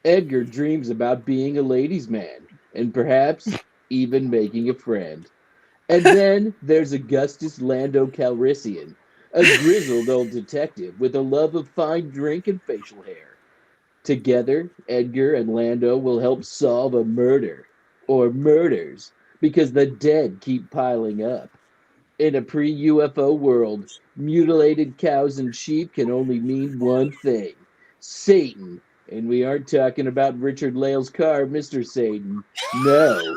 Edgar dreams about being a ladies' man, and perhaps even making a friend. And then there's Augustus Lando Calrissian, a grizzled old detective with a love of fine drink and facial hair. Together, Edgar and Lando will help solve a murder, or murders, because the dead keep piling up. In a pre-UFO world, mutilated cows and sheep can only mean one thing: Satan. And we aren't talking about Richard-Lael's car, Mr. Satan. No,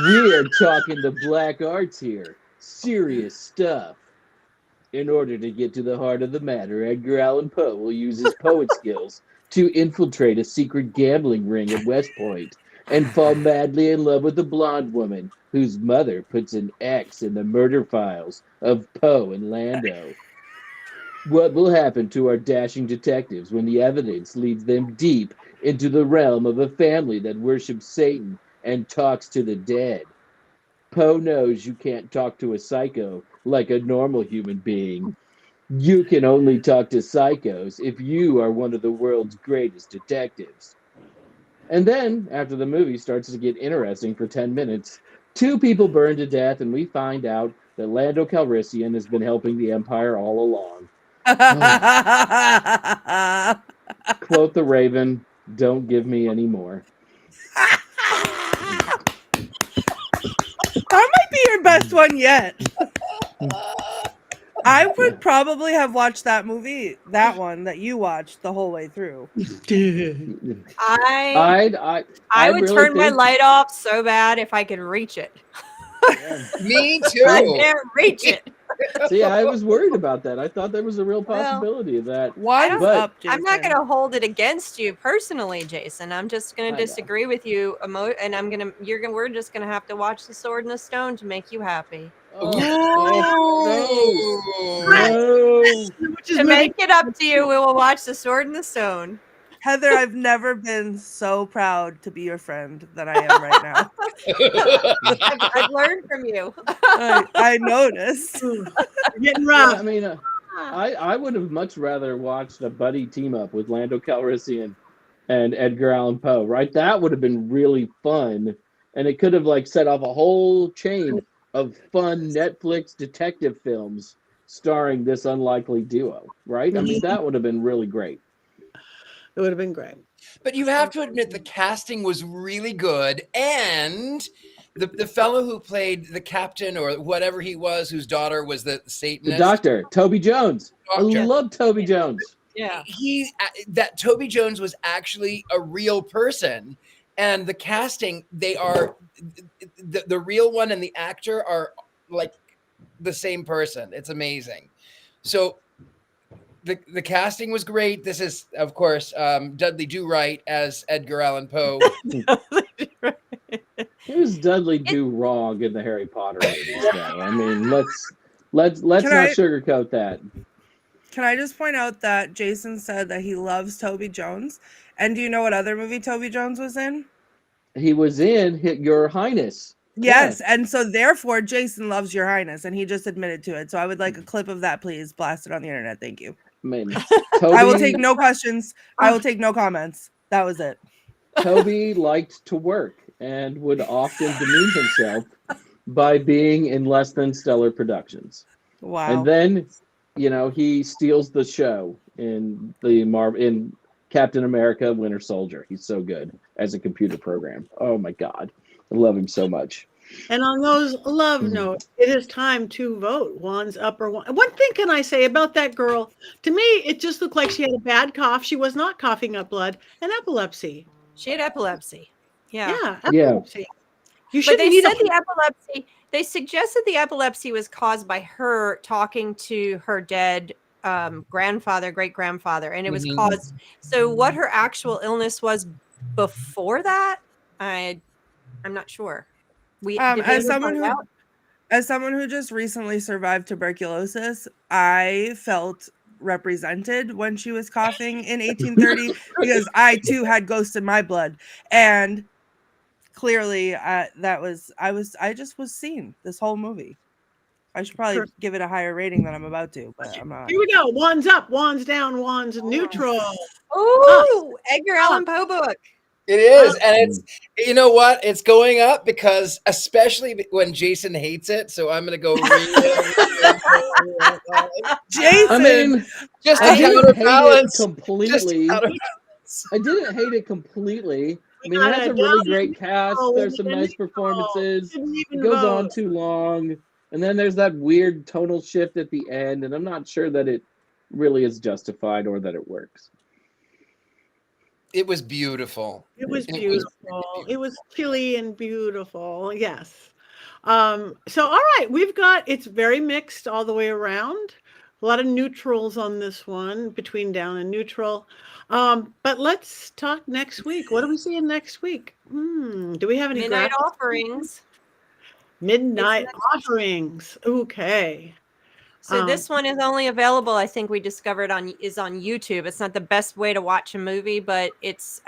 we're talking the black arts here. Serious stuff. In order to get to the heart of the matter, Edgar Allan Poe will use his poet skills to infiltrate a secret gambling ring at West Point and fall madly in love with a blonde woman whose mother puts an X in the murder files of Poe and Lando. What will happen to our dashing detectives when the evidence leads them deep into the realm of a family that worships Satan and talks to the dead? Poe knows you can't talk to a psycho like a normal human being. You can only talk to psychos if you are one of the world's greatest detectives. And then, after the movie starts to get interesting for 10 minutes, two people burn to death, and we find out that Lando Calrissian has been helping the Empire all along. Quote the Raven, don't give me any more. That might be your best one yet. I would probably have watched that movie, that one that you watched the whole way through. I I would really turn my think- light off so bad if I could reach it. Me I too. can't reach it. See, I was worried about that. I thought there was a real possibility of that. One's But- up, Jason. I'm not going to hold it against you personally, Jason. I'm just going I to know. disagree with you, and we're just going to have to watch The Sword and the Stone to make you happy. Oh, Ooh. no. Which is To movie- make it up to you, we will watch The Sword and the Stone. Heather, I've never been so proud to be your friend than I am right now. I've learned from you. I noticed. getting Yeah, rough. I mean, I would have much rather watched a buddy team up with Lando Calrissian and Edgar Allan Poe, right? That would have been really fun, and it could have like set off a whole chain of fun Netflix detective films starring this unlikely duo, right? I mean, that would have been really great. It would have been great. But you have to admit the casting was really good, and the fellow who played the captain or whatever he was, whose daughter was the Satanist. The doctor, Toby Jones. Doctor. I love Toby Jones. Yeah. That Toby Jones was actually a real person, and the casting, they are the real one and the actor are like the same person. It's amazing. So the casting was great. This is, of course, Dudley Do-Right as Edgar Allan Poe. Who's Dudley Do Wrong in the Harry Potter movies, though? I mean, let's not sugarcoat that. Can I just point out that Jason said that he loves Toby Jones? And do you know what other movie Toby Jones was in? He was in Your Highness. Yes, and so therefore Jason loves Your Highness, and he just admitted to it. So I would like a clip of that, please. Blast it on the internet. Thank you. I mean, Toby, I will take no questions. I will take no comments. That was it. Toby liked to work and would often demean himself by being in less than stellar productions. Wow. And then, he steals the show in in Captain America: Winter Soldier. He's so good as a computer program. Oh my God, I love him so much. And on those love notes, it is time to vote. Wands up or one. One thing can I say about that girl? To me, it just looked like she had a bad cough. She was not coughing up blood and epilepsy. She had epilepsy. Yeah. Yeah, Yeah. epilepsy. You But shouldn't they need said the epilepsy, they suggested the epilepsy was caused by her talking to her dead grandfather, great grandfather, and it was caused. So what her actual illness was before that, I'm not sure. As someone who just recently survived tuberculosis, I felt represented when she was coughing in 1830 because I too had ghosts in my blood, and clearly I just was seen this whole movie. I should probably give it a higher rating than I'm about to, but I'm not. Here we go. Wands up, wands down, wands neutral. Oh, Edgar Allan Poe book. It is, and it's, you know what? It's going up because, especially when Jason hates it. So I'm gonna go read it. Jason, I mean, just I to didn't counterbalance. hate it completely. I didn't hate it completely. I mean, it has a really great cast. There's some nice performances. It goes on too long. And then there's that weird tonal shift at the end. And I'm not sure that it really is justified or that it works. It was beautiful. It was beautiful. It was chilly and beautiful. Yes. So, all right, it's very mixed all the way around. A lot of neutrals on this one, between down and neutral. But let's talk next week. What are we seeing next week? Do we have any Midnight Offerings? Midnight Offerings. Okay. So this one is only available, I think we discovered is on YouTube. It's not the best way to watch a movie, but it's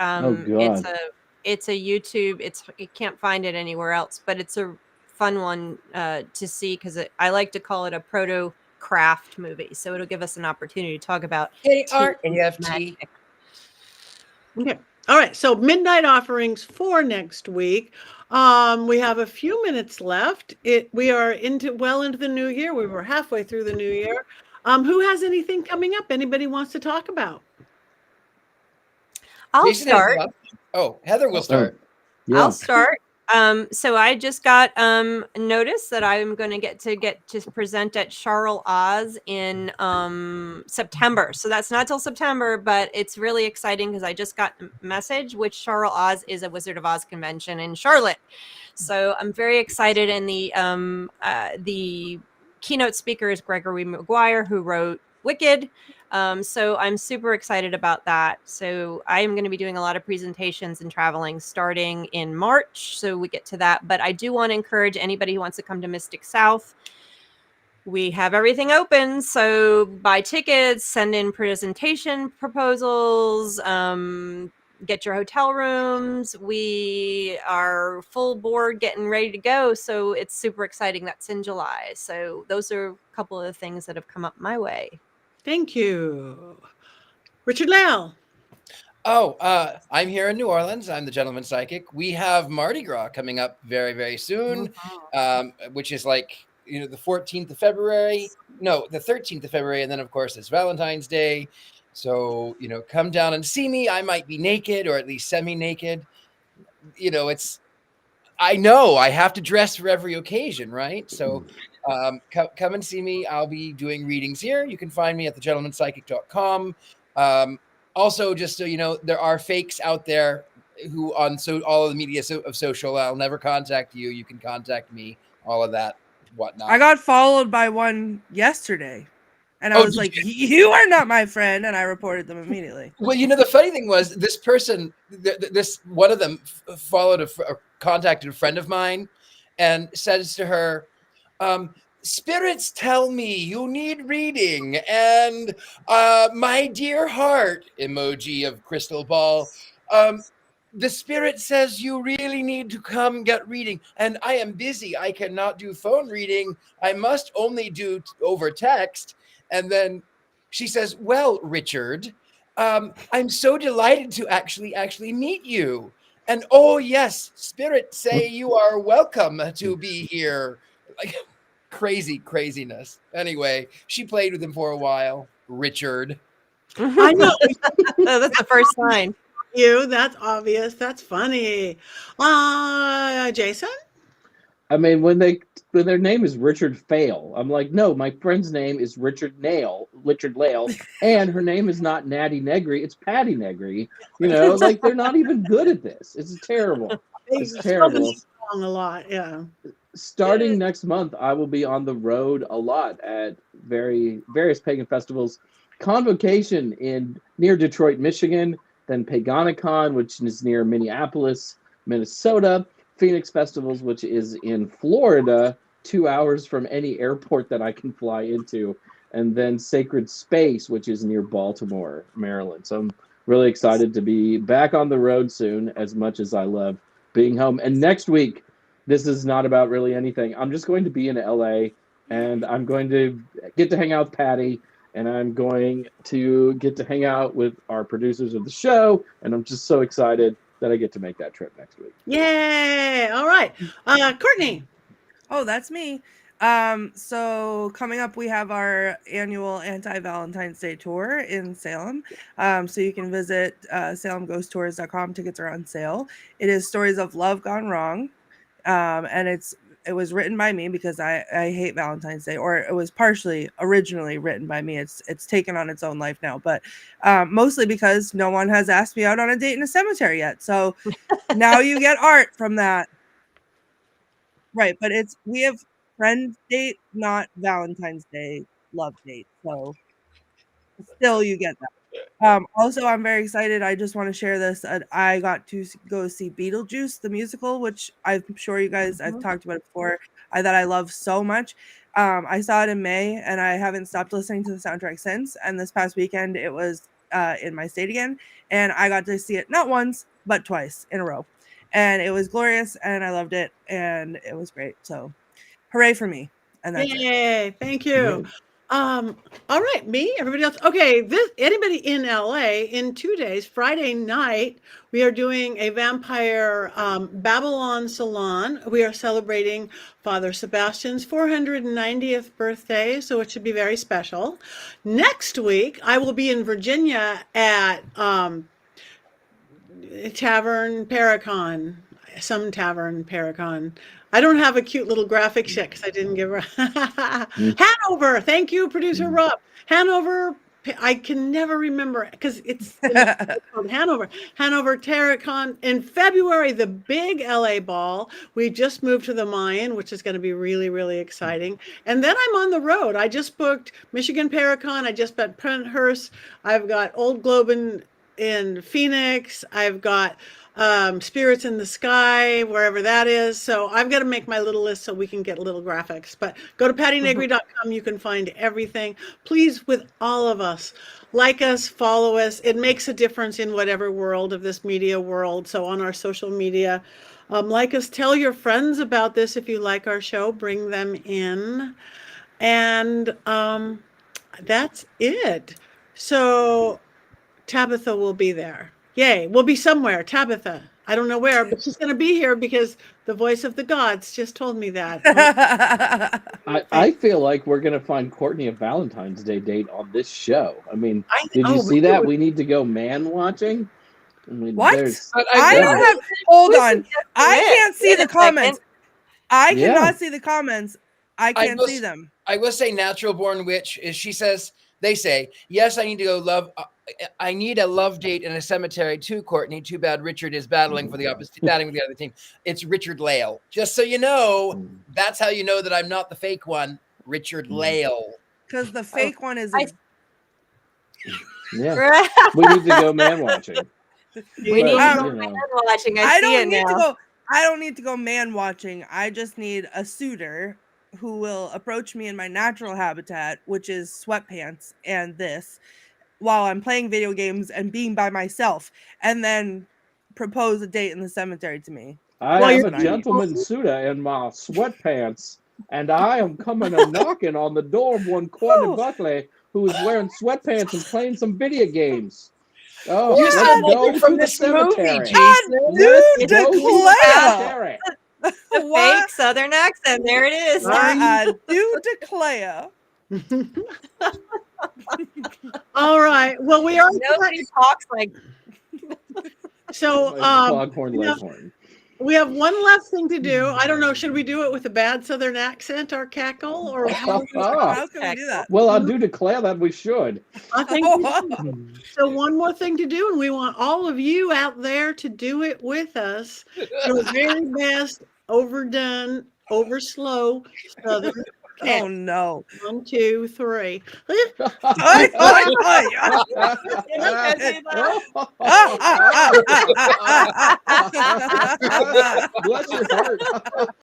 it's a YouTube. You can't find it anywhere else, but it's a fun one to see because I like to call it a proto craft movie. So it'll give us an opportunity to talk about ART-AFT. Okay. All right. So Midnight Offerings for next week. We have a few minutes left. We are well into the new year. We were halfway through the new year. Who has anything coming up? Anybody wants to talk about? I'll start. Oh, Heather will start. Yeah. I'll start. So I just got notice that I'm going to get to present at Charles Oz in September. So that's not till September, but it's really exciting because I just got a message, which Charles Oz is a Wizard of Oz convention in Charlotte. So I'm very excited. And the keynote speaker is Gregory Maguire, who wrote Wicked. So I'm super excited about that. So I am going to be doing a lot of presentations and traveling starting in March. So we get to that. But I do want to encourage anybody who wants to come to Mystic South. We have everything open. So buy tickets, send in presentation proposals, get your hotel rooms. We are full board getting ready to go. So it's super exciting. That's in July. So those are a couple of the things that have come up my way. Thank you. Richard-Lael. Oh, I'm here in New Orleans. I'm the Gentleman Psychic. We have Mardi Gras coming up very, very soon, which is like, the 14th of February. No, the 13th of February. And then, of course, it's Valentine's Day. So, come down and see me. I might be naked or at least semi-naked. I know I have to dress for every occasion, right? So come and see me. I'll be doing readings here. You can find me at thegentlemanpsychic.com. Also, just so you know, there are fakes out there who on all of the media of social. I'll never contact you. You can contact me, all of that, whatnot. I got followed by one yesterday. And I was like, you are not my friend. And I reported them immediately. Well, the funny thing was this person, this one of them followed contacted a friend of mine and says to her, spirits tell me you need reading. And my dear heart, emoji of crystal ball. The spirit says you really need to come get reading. And I am busy. I cannot do phone reading. I must only do over text. And then she says, well, Richard, I'm so delighted to actually meet you. And oh, yes, spirits say you are welcome to be here. Like craziness. Anyway, she played with him for a while. Richard. I know. That's the first sign. That's obvious. That's funny. Jason? I mean, when their name is Richard-Lael, I'm like, no, my friend's name is Richard-Lael, and her name is not Patti Negri, it's Patti Negri. Like they're not even good at this. It's terrible. It's terrible. A lot, yeah. Starting next month, I will be on the road a lot at various pagan festivals. Convocation near Detroit, Michigan, then Paganicon, which is near Minneapolis, Minnesota, Phoenix Festivals, which is in Florida, 2 hours from any airport that I can fly into, and then Sacred Space, which is near Baltimore, Maryland. So I'm really excited to be back on the road soon, as much as I love being home. And next week, this is not about really anything. I'm just going to be in LA, and I'm going to get to hang out with Patti, and I'm going to get to hang out with our producers of the show, and I'm just so excited that I get to make that trip next week. Yay! All right. Courtney. Oh, that's me. So coming up, we have our annual anti-Valentine's Day tour in Salem. So you can visit salemghosttours.com. Tickets are on sale. It is stories of love gone wrong. And it was written by me because I hate Valentine's Day, or it was partially originally written by me. It's taken on its own life now, but mostly because no one has asked me out on a date in a cemetery yet. So now you get art from that. Right. But we have friend date, not Valentine's Day love date. So still you get that. Also, I'm very excited. I just want to share this. I got to go see Beetlejuice, the musical, which I'm sure you guys, I've talked about it before, that I love so much. I saw it in May, and I haven't stopped listening to the soundtrack since. And this past weekend, it was in my state again. And I got to see it not once, but twice in a row. And it was glorious, and I loved it, and it was great. So hooray for me. And that's Yay. Thank you. All right, me, everybody else. Okay, anybody in LA in 2 days, Friday night, we are doing a vampire Babylon salon. We are celebrating Father Sebastian's 490th birthday, so it should be very special. Next week, I will be in Virginia at Tavern Paracon, some Tavern Paracon. I don't have a cute little graphic yet because I didn't give her. Hanover. Thank you, producer Rob. Hanover. I can never remember because it's called Hanover. Hanover Tarracon in February, the big LA ball. We just moved to the Mayan, which is going to be really, really exciting. And then I'm on the road. I just booked Michigan Paracon. I just booked Penthurst. I've got Old Globe in Phoenix. I've got Spirits in the Sky, wherever that is. So I've got to make my little list so we can get little graphics. But go to pattinegri.com. You can find everything. Please, with all of us, like us, follow us. It makes a difference in whatever world of this media world. So on our social media, like us, tell your friends about this. If you like our show, bring them in. And that's it. So Tabitha will be there. Yay, we'll be somewhere. Tabitha. I don't know where, but she's going to be here because the voice of the gods just told me that. I feel like we're going to find Courtney a Valentine's Day date on this show. I mean, did you see that? We need to go man watching. I mean, what? I don't have. Hold on. I can't see the comments. I cannot see the comments. I can't see them. I will say, Natural Born Witch is. She says. They say, yes, I need to go love. I need a love date in a cemetery too, Courtney. Too bad Richard is battling with the other team. It's Richard-Lael. Just so you know, that's how you know that I'm not the fake one, Richard-Lael. Because the fake one is. Yeah, we need to go man watching. We need to go man watching. I don't need to go man watching. I just need a suitor who will approach me in my natural habitat, which is sweatpants and this, while I'm playing video games and being by myself, and then propose a date in the cemetery to me. I have a gentleman suitor in my sweatpants, and I am coming and knocking on the door of one Courtney Buckley, who is wearing sweatpants and playing some video games. Oh, you let's go from to the cemetery. Declare. The fake Southern accent. There it is. I do declare. All right. Well, we are. Nobody talks like. So, Foghorn Leghorn. We have one last thing to do. I don't know. Should we do it with a bad Southern accent or cackle, or how? How can we do that? Well, I do declare that we should. I think we should. So one more thing to do, and we want all of you out there to do it with us. Your very best, overdone, over slow Southern. Oh no. 1, 2, 3. Ay, ay, ay, ay. Bless your heart.